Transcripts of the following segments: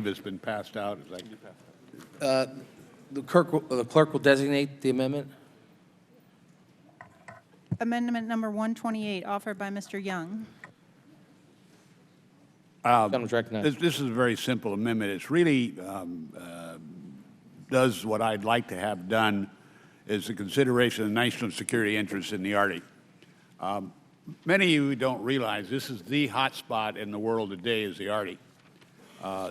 It's been passed out. Is that... The clerk will designate the amendment. Amendment number 128, offered by Mr. Young. Gentleman's recognized. This is a very simple amendment. It's really does what I'd like to have done is the consideration of national security interests in the Arctic. Many of you don't realize this is the hot spot in the world today is the Arctic.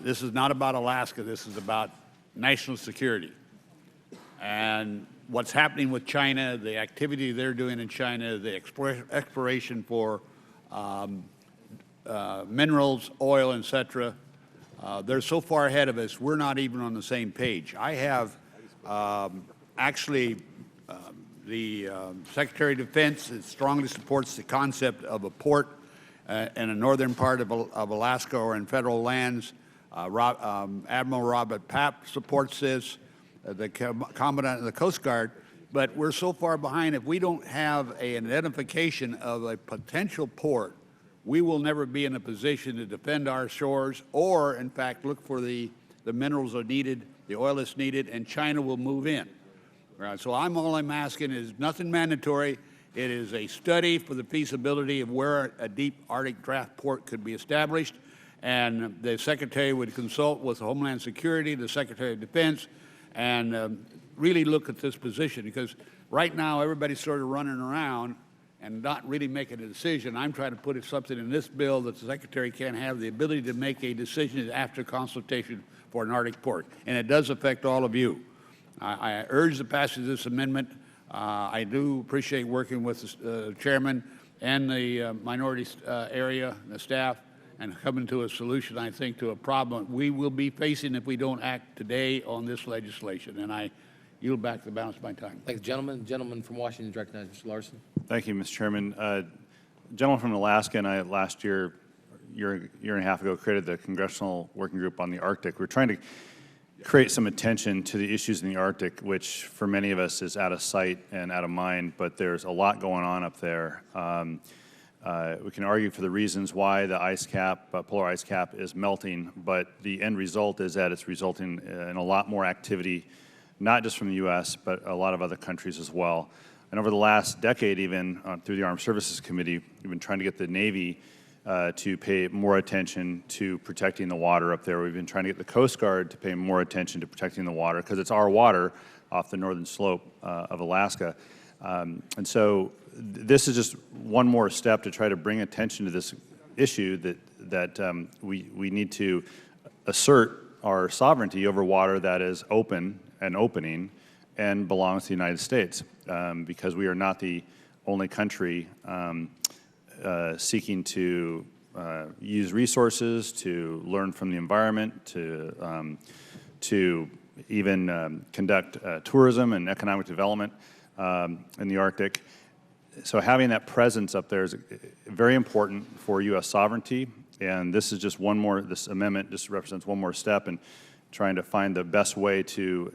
This is not about Alaska. This is about national security. And what's happening with China, the activity they're doing in China, the exploration for minerals, oil, etc. They're so far ahead of us, we're not even on the same page. I have actually the Secretary of Defense strongly supports the concept of a port in a northern part of Alaska or in federal lands. Admiral Robert Papp supports this, the Commandant of the Coast Guard, but we're so far behind. If we don't have an identification of a potential port, we will never be in a position to defend our shores or, in fact, look for the minerals are needed, the oil is needed, and China will move in. So all I'm asking is nothing mandatory. It is a study for the feasibility of where a deep Arctic draft port could be established, and the Secretary would consult with Homeland Security, the Secretary of Defense, and really look at this position, because right now everybody's sort of running around and not really making a decision. I'm trying to put something in this bill that the Secretary can have the ability to make a decision after consultation for an Arctic port, and it does affect all of you. I urge the passage of this amendment. I do appreciate working with the chairman and the minority area, the staff, and coming to a solution, I think, to a problem we will be facing if we don't act today on this legislation. And I yield back the balance of my time. Thank you, gentleman. Gentleman from Washington is recognized. Mr. Larson. Thank you, Mr. Chairman. Gentleman from Alaska and I last year and a half ago, created the Congressional Working Group on the Arctic. We're trying to create some attention to the issues in the Arctic, which for many of us is out of sight and out of mind, but there's a lot going on up there. We can argue for the reasons why the ice cap, polar ice cap is melting, but the end result is that it's resulting in a lot more activity, not just from the U.S., but a lot of other countries as well. And over the last decade, even through the Armed Services Committee, we've been trying to get the Navy to pay more attention to protecting the water up there. We've been trying to get the Coast Guard to pay more attention to protecting the water, because it's our water off the northern slope of Alaska. And so this is just one more step to try to bring attention to this issue that we need to assert our sovereignty over water that is open and opening and belongs to the United States, because we are not the only country seeking to use resources, to learn from the environment, to even conduct tourism and economic development in the Arctic. So having that presence up there is very important for U.S. sovereignty, and this is just one more. This amendment just represents one more step in trying to find the best way to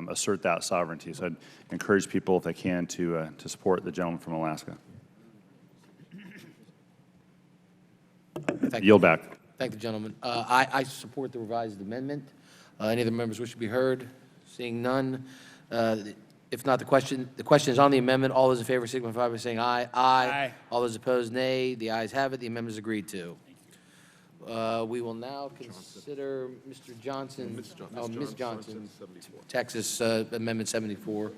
assert that sovereignty. So I'd encourage people, if they can, to support the gentleman from Alaska. Yield back. Thank the gentleman. I support the revised amendment. Any other members wish to be heard? Seeing none. If not, the question is on the amendment. All those in favor signify by saying aye. Aye. All those opposed, nay. The ayes have it. The amendment is agreed to. We will now consider Mr. Johnson, Ms. Johnson, Texas Amendment 74.